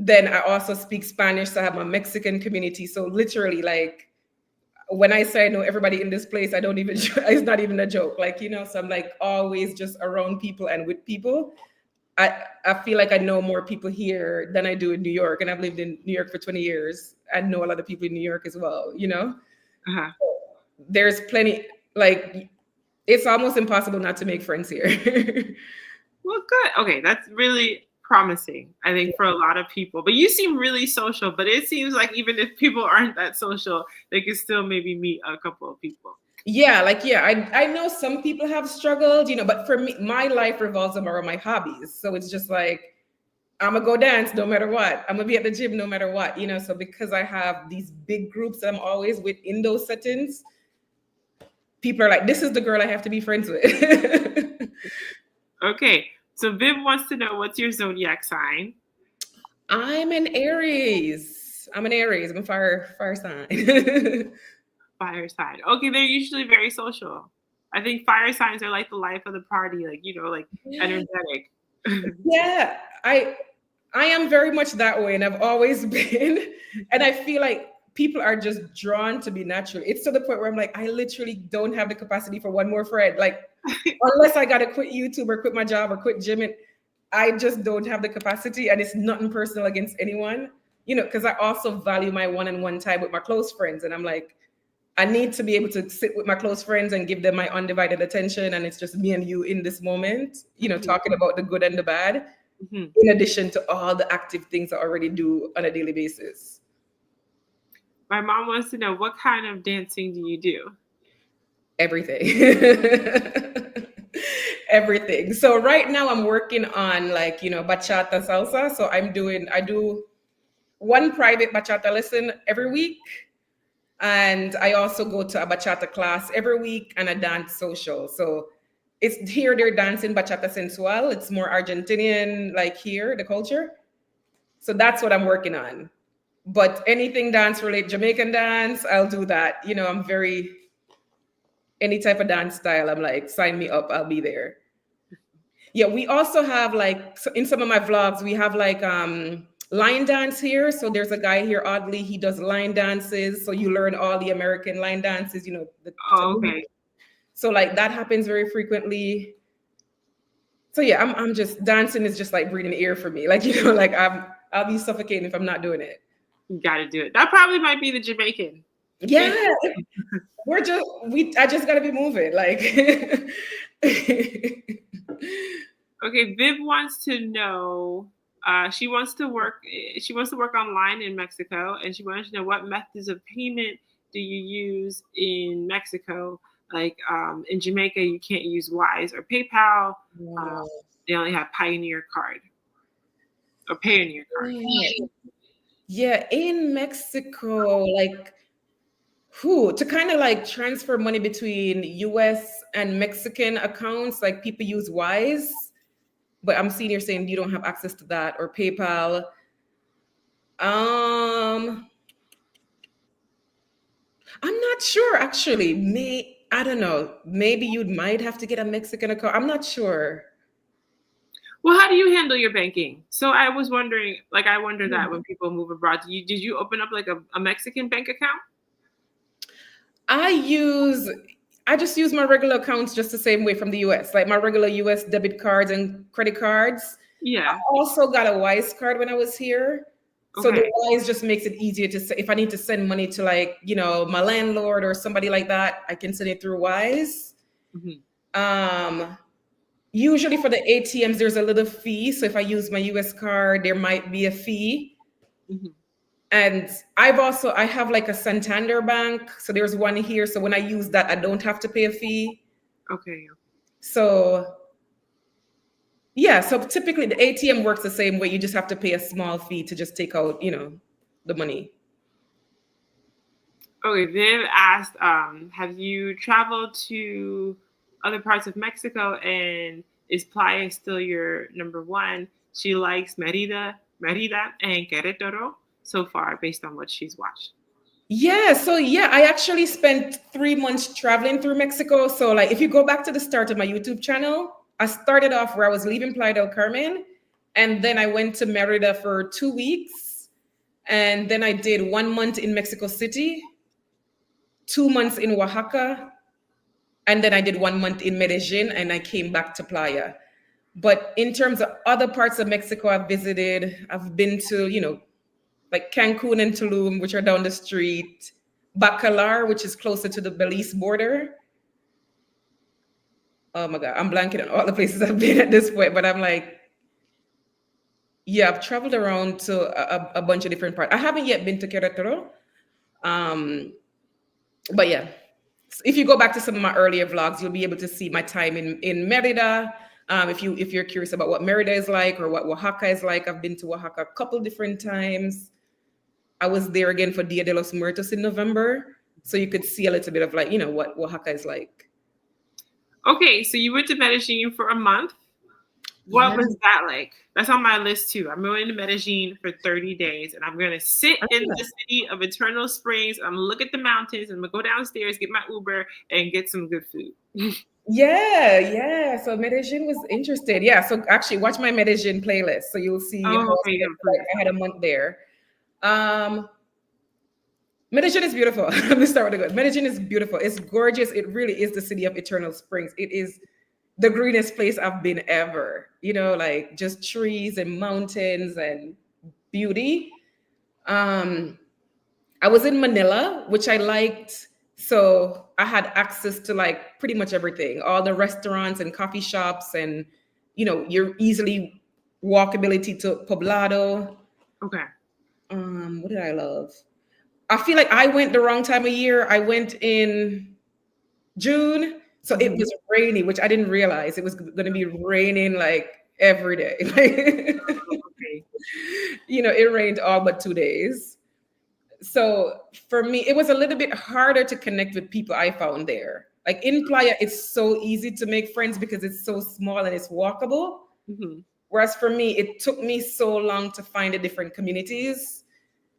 Then I also speak Spanish. So I have my Mexican community. So literally when I say I know everybody in this place, it's not even a joke. So I'm always just around people and with people. I feel like I know more people here than I do in New York. And I've lived in New York for 20 years. I know a lot of people in New York as well, Uh-huh. There's plenty, it's almost impossible not to make friends here. Well, good. Okay, that's really promising, I think, for a lot of people. But you seem really social, but it seems like even if people aren't that social, they can still maybe meet a couple of people. Yeah, I know some people have struggled, but for me, my life revolves around my hobbies. So it's just I'm gonna go dance no matter what. I'm gonna be at the gym no matter what, So because I have these big groups that I'm always with in those settings, people are like, this is the girl I have to be friends with. Okay, so Viv wants to know, what's your zodiac sign? I'm an Aries. I'm a fire sign. Fire sign. Okay, they're usually very social. I think fire signs are like the life of the party, energetic. Yeah, I am very much that way, and I've always been. And I feel like people are just drawn to be natural. It's to the point where I'm like, I literally don't have the capacity for one more friend. Like, unless I got to quit YouTube or quit my job or quit gym, I just don't have the capacity. And it's nothing personal against anyone, because I also value my one-on-one time with my close friends. And I'm like, I need to be able to sit with my close friends and give them my undivided attention. And it's just me and you in this moment, talking about the good and the bad, in addition to all the active things I already do on a daily basis. My mom wants to know, what kind of dancing do you do? Everything. Everything. So right now I'm working on bachata salsa. So I do one private bachata lesson every week. And I also go to a bachata class every week and a dance social. So it's here they're dancing bachata sensual. It's more Argentinian, like here, the culture. So that's what I'm working on. But anything dance related, Jamaican dance, I'll do that. I'm very, any type of dance style, I'm like, sign me up, I'll be there. Yeah, we also have in some of my vlogs, we have line dance here. So there's a guy here, oddly, he does line dances. So you learn all the American line dances, Okay. So that happens very frequently. So yeah, I'm just, dancing is just like breathing air for me. I'll be suffocating if I'm not doing it. You got to do it. That probably might be the Jamaican. Yeah. I just got to be moving. Okay. Viv wants to know, she wants to work online in Mexico, and she wants to know, what methods of payment do you use in Mexico? In Jamaica, you can't use Wise or PayPal. They only have Pioneer card or Payoneer card. Yeah, in Mexico, to kind of transfer money between US and Mexican accounts, people use Wise, but I'm seeing you're saying you don't have access to that, or PayPal. I'm not sure actually. I don't know. Maybe you might have to get a Mexican account. I'm not sure. Well, how do you handle your banking? So I was wondering, I wonder that when people move abroad, did you open up a Mexican bank account? I just use my regular accounts just the same way from the US, like my regular US debit cards and credit cards. Yeah. I also got a Wise card when I was here. So the Wise just makes it easier to, if I need to send money to my landlord or somebody like that, I can send it through Wise. Usually for the ATMs, there's a little fee. So if I use my US card, there might be a fee. And I have a Santander bank. So there's one here. So when I use that, I don't have to pay a fee. Okay. So yeah, so typically the ATM works the same way. You just have to pay a small fee to just take out, the money. Okay, Viv asked, have you traveled to other parts of Mexico, and is Playa still your number one? She likes Merida, and Querétaro so far, based on what she's watched. Yeah, so I actually spent 3 months traveling through Mexico. So if you go back to the start of my YouTube channel, I started off where I was leaving Playa del Carmen, and then I went to Merida for 2 weeks, and then I did 1 month in Mexico City, 2 months in Oaxaca, and then I did 1 month in Medellin, and I came back to Playa. But in terms of other parts of Mexico I've visited, I've been to, Cancun and Tulum, which are down the street, Bacalar, which is closer to the Belize border. Oh my God, I'm blanking on all the places I've been at this point, but I'm I've traveled around to a bunch of different parts. I haven't yet been to Querétaro. But yeah, if you go back to some of my earlier vlogs, you'll be able to see my time in Merida. If you're curious about what Merida is like or what Oaxaca is like, I've been to Oaxaca a couple different times. I was there again for Dia de los Muertos in November, so you could see a little bit of what Oaxaca is like. Okay, so you went to Medellin for a month. What was that like? That's on my list too. I'm going to Medellin for 30 days, and I'm going to sit in the city of Eternal Springs. I'm going to look at the mountains, and I'm going to go downstairs, get my Uber, and get some good food. Yeah. So Medellin was interesting. Yeah. So actually, watch my Medellin playlist, so you'll see. I had a month there. Medellin is beautiful. Let me start with the good. Medellin is beautiful. It's gorgeous. It really is the city of eternal springs. It is the greenest place I've been ever. You know, like just trees and mountains and beauty. Um, I was in Manila, which I liked. So I had access to like pretty much everything, all the restaurants and coffee shops, and you're easily walkability to Poblado. Okay. What did I love? I feel like I went the wrong time of year. I went in June, so it was rainy, which I didn't realize it was going to be raining like every day. Okay. It rained all but 2 days. So for me, it was a little bit harder to connect with people I found there. Like in Playa, it's so easy to make friends because it's so small and it's walkable. Mm-hmm. Whereas for me, it took me so long to find the different communities.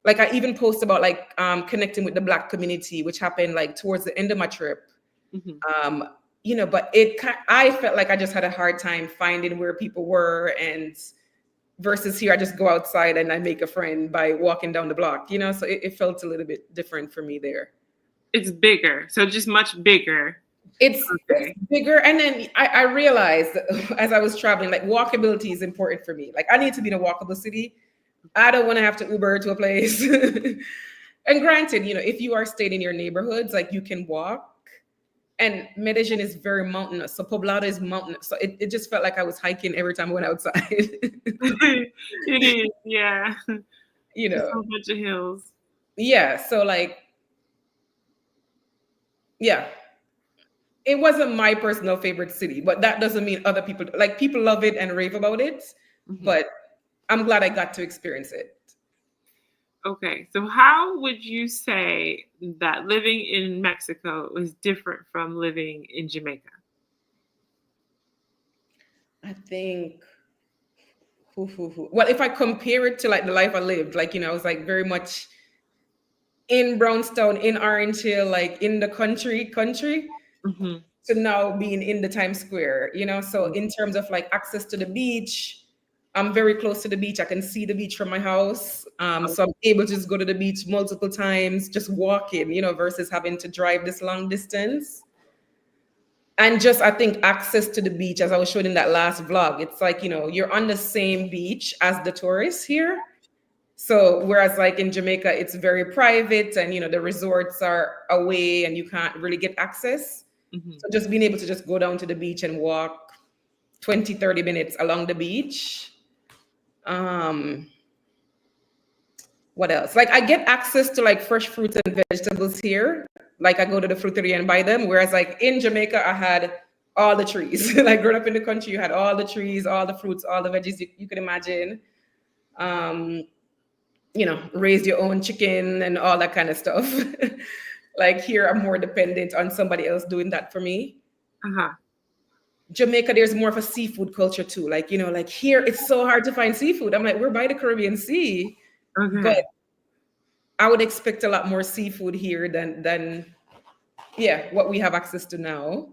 Like I even post about like connecting with the Black community, which happened like towards the end of my trip. Mm-hmm. But I felt like I just had a hard time finding where people were, and versus here, I just go outside and I make a friend by walking down the block, so it felt a little bit different for me there. It's bigger, so just much bigger. It's bigger. And then I realized as I was traveling, like walkability is important for me. Like I need to be in a walkable city. I don't want to have to Uber to a place. And granted, if you are staying in your neighborhoods, like you can walk. And Medellin is very mountainous. So Poblado is mountainous. So it just felt like I was hiking every time I went outside. It is, yeah. There's a bunch of hills. Yeah. So like, yeah. It wasn't my personal favorite city, but that doesn't mean other people love it and rave about it. Mm-hmm. But I'm glad I got to experience it. Okay, so how would you say that living in Mexico is different from living in Jamaica? I think, well, if I compare it to like the life I lived, like, I was like very much in Brownstown, in Orange Hill, like in the country, mm-hmm. to now being in the Times Square, so in terms of like access to the beach, I'm very close to the beach. I can see the beach from my house. So I'm able to just go to the beach multiple times, just walking, versus having to drive this long distance. And just, I think, access to the beach, as I was showing in that last vlog, it's like, you're on the same beach as the tourists here. So whereas like in Jamaica, it's very private and, the resorts are away and you can't really get access. Mm-hmm. So just being able to just go down to the beach and walk 20, 30 minutes along the beach. What else? Like I get access to like fresh fruits and vegetables here. Like I go to the fruiteria and buy them. Whereas like in Jamaica, I had all the trees. Like growing up in the country, you had all the trees, all the fruits, all the veggies you could imagine. Raised your own chicken and all that kind of stuff. Like here, I'm more dependent on somebody else doing that for me. Uh-huh. Jamaica, there's more of a seafood culture too. Like, like here, it's so hard to find seafood. I'm like, we're by the Caribbean Sea. Okay. But I would expect a lot more seafood here than what we have access to now.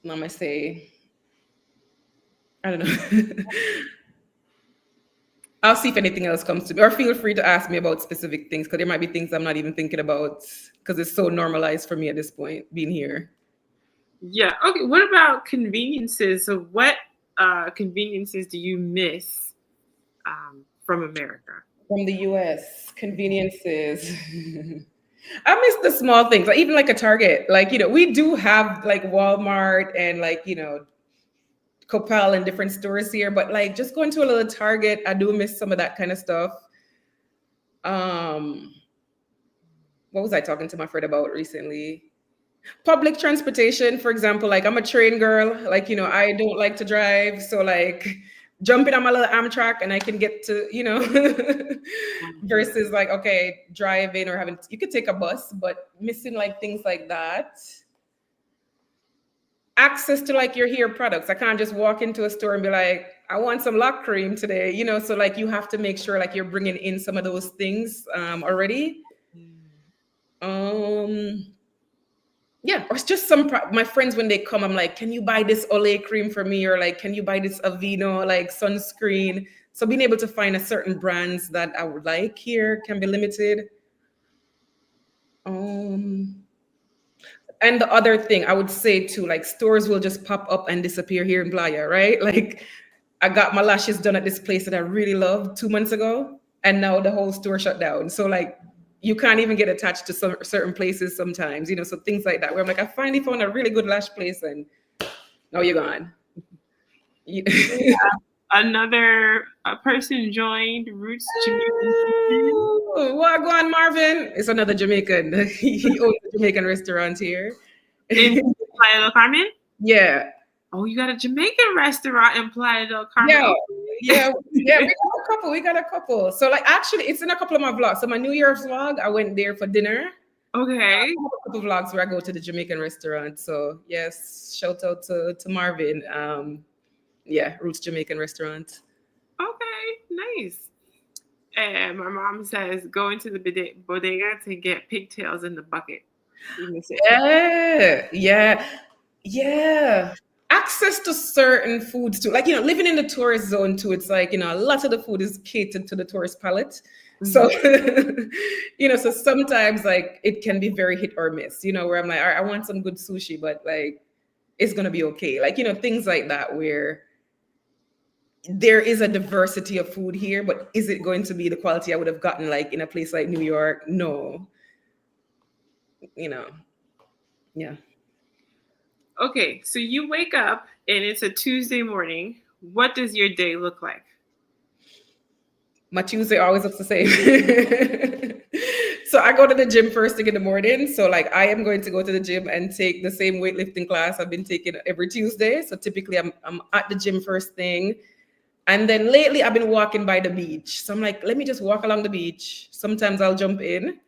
I'm gonna say, I don't know. I'll see if anything else comes to me, or feel free to ask me about specific things, because there might be things I'm not even thinking about because it's so normalized for me at this point, being here. Yeah. Okay. What about conveniences? So what conveniences do you miss from America? From the US, conveniences. I miss the small things, like even like a Target. Like, we do have like Walmart and like, Copel and different stores here, but like just going to a little Target, I do miss some of that kind of stuff. What was I talking to my friend about recently? Public transportation, for example. Like I'm a train girl, like, I don't like to drive. So like jumping on my little Amtrak and I can get to, versus like, okay, driving or you could take a bus, but missing like things like that. Access to like your hair products. I can't just walk into a store and be like, I want some lock cream today, so like you have to make sure like you're bringing in some of those things already. Yeah, or it's just my friends when they come, I'm like, can you buy this Olay cream for me? Or like, can you buy this Aveeno like sunscreen? So being able to find a certain brands that I would like here can be limited. And the other thing I would say too, like stores will just pop up and disappear here in Playa, right? Like I got my lashes done at this place that I really loved 2 months ago, and now the whole store shut down. So like you can't even get attached to some certain places sometimes, you know, so things like that where I'm like, I finally found a really good lash place and now you're gone. Another person joined Roots Jamaican. What go on, Marvin? It's another Jamaican. He owns a Jamaican restaurant here. In Playa del Carmen? Yeah. Oh, you got a Jamaican restaurant in Playa del Carmen? Yeah. Yeah. Yeah. We got a couple. So like actually it's in a couple of my vlogs. So my New Year's vlog, I went there for dinner. Okay. I have a couple of vlogs where I go to the Jamaican restaurant. So yes, shout out to Marvin. Yeah, Roots Jamaican restaurant. Okay, nice. And my mom says go into the bodega to get pigtails in the bucket. Yeah. Access to certain foods too. Like, you know, living in the tourist zone too, it's like, you know, a lot of the food is catered to the tourist palate. So, you know, so sometimes like it can be very hit or miss, you know, where I'm like, all right, I want some good sushi, but like it's going to be okay. Like, you know, things like that where there is a diversity of food here, but is it going to be the quality I would have gotten like in a place like New York? No. You know, yeah. Okay, so you wake up and it's a Tuesday morning. What does your day look like? My Tuesday always looks the same. So I go to the gym first thing in the morning. So like I am going to go to the gym and take the same weightlifting class I've been taking every Tuesday. So typically I'm at the gym first thing. And then lately I've been walking by the beach. So I'm like, let me just walk along the beach. Sometimes I'll jump in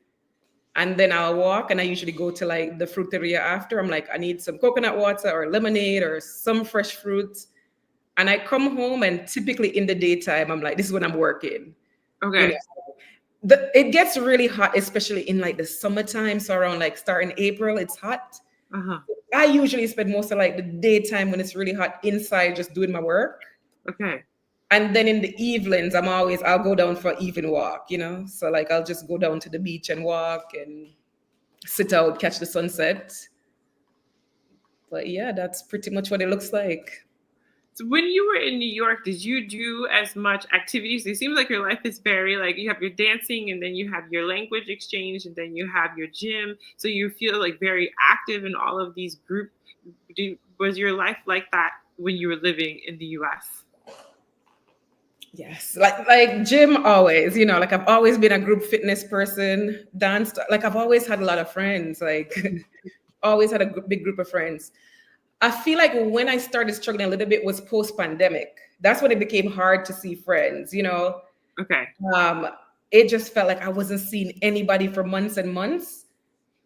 and then I'll walk, and I usually go to like the fruiteria after. I'm like, I need some coconut water or lemonade or some fresh fruit. And I come home, and typically in the daytime, I'm like, this is when I'm working. Okay. You know, it gets really hot, especially in like the summertime. So around like starting April, it's hot. I usually spend most of like the daytime when it's really hot inside just doing my work. Okay. And then in the evenings, I'll go down for an evening walk, you know? So like I'll just go down to the beach and walk and sit out, catch the sunset. But yeah, that's pretty much what it looks like. So when you were in New York, did you do as much activities? It seems like your life is very like you have your dancing and then you have your language exchange and then you have your gym. So you feel like very active in all of these group. Was your life like that when you were living in the US? Yes, like gym always, you know, like I've always been a group fitness person, danced, like I've always had a lot of friends, like always had a big group of friends. I feel like when I started struggling a little bit was post-pandemic. That's when it became hard to see friends, you know. Okay. It just felt like I wasn't seeing anybody for months and months.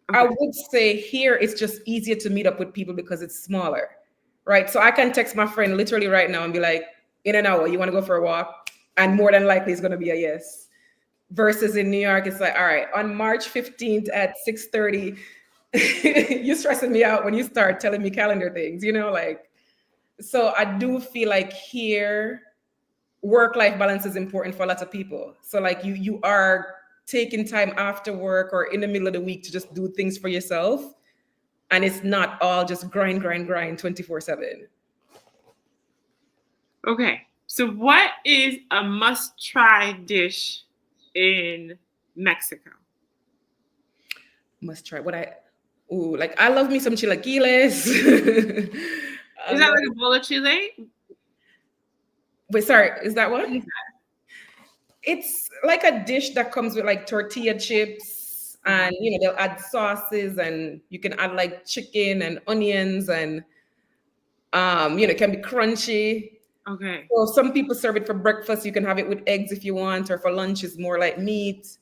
Okay. I would say here it's just easier to meet up with people because it's smaller, right? So I can text my friend literally right now and be like, in an hour, you want to go for a walk? And more than likely it's going to be a yes. Versus in New York, it's like, all right, on March 15th at 6:30, you're stressing me out when you start telling me calendar things, you know, like, so I do feel like here work-life balance is important for a lot of people. So like you are taking time after work or in the middle of the week to just do things for yourself. And it's not all just grind 24/7. Okay. So what is a must-try dish in Mexico? Must try like I love me some chilaquiles. Is that like a bowl of chile? Wait, sorry, is that what? It's like a dish that comes with like tortilla chips, and you know they'll add sauces, and you can add like chicken and onions, and you know it can be crunchy. Okay. So some people serve it for breakfast. You can have it with eggs if you want, or for lunch is more like meat.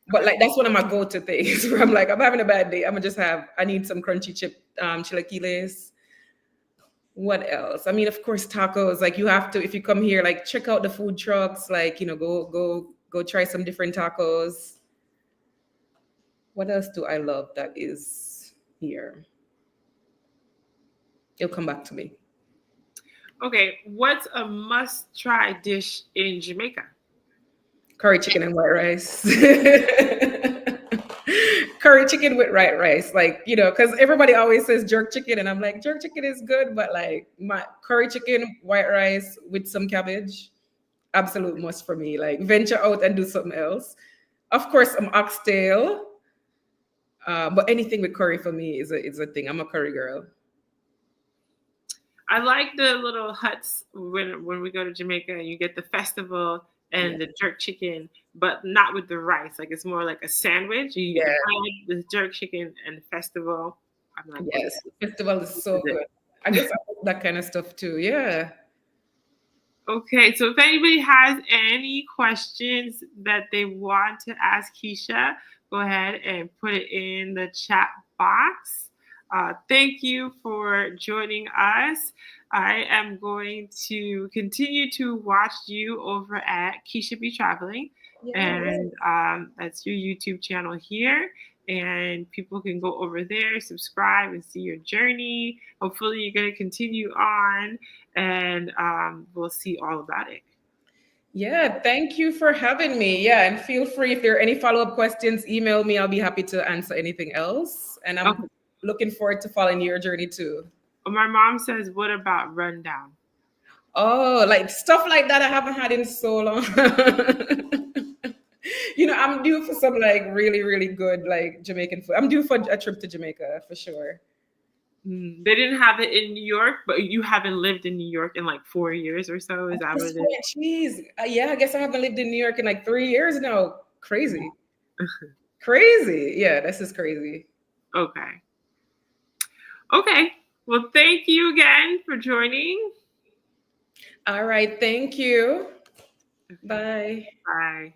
But like that's one of my go-to things where I'm like, I'm having a bad day. I need some crunchy chilaquiles. What else? I mean, of course, tacos. Like you have to, if you come here, like check out the food trucks. Like, you know, go try some different tacos. What else do I love that is here? It'll come back to me. Okay, what's a must-try dish in Jamaica? Curry chicken and white rice. Curry chicken with white rice, like, because everybody always says jerk chicken, and I'm like, jerk chicken is good, but like my curry chicken, white rice with some cabbage, absolute must for me. Like, venture out and do something else. Of course, I'm oxtail, but anything with curry for me is a thing. I'm a curry girl. I like the little huts when we go to Jamaica and you get the festival Yeah, and the jerk chicken, but not with the rice. Like it's more like a sandwich. You get the yeah, bread, the jerk chicken, and the festival. I'm like, oh, yes. Festival is this so is it. good. I guess I like that kind of stuff too. Yeah. Okay, so if anybody has any questions that they want to ask Keisha, go ahead and put it in the chat box. Thank you for joining us. I am going to continue to watch you over at Keisha Be Traveling, Yeah. and that's your YouTube channel here. And people can go over there, subscribe, and see your journey. Hopefully, you're going to continue on and we'll see all about it. Yeah, thank you for having me. Yeah, and feel free if there are any follow-up questions, email me. I'll be happy to answer anything else. And I'm Okay. looking forward to following your journey too. Well, my mom says, "What about rundown?" Oh, like stuff like that I haven't had in so long. I'm due for some like really, really good like Jamaican food. I'm due for a trip to Jamaica for sure. They didn't have it in New York, but you haven't lived in New York in like 4 years or so. Is that what it is? Jeez. Yeah, I guess I haven't lived in New York in like 3 years now. Crazy. Crazy. Yeah, this is crazy. Okay. Okay. Well, thank you again for joining. All right. Thank you. Bye. Bye.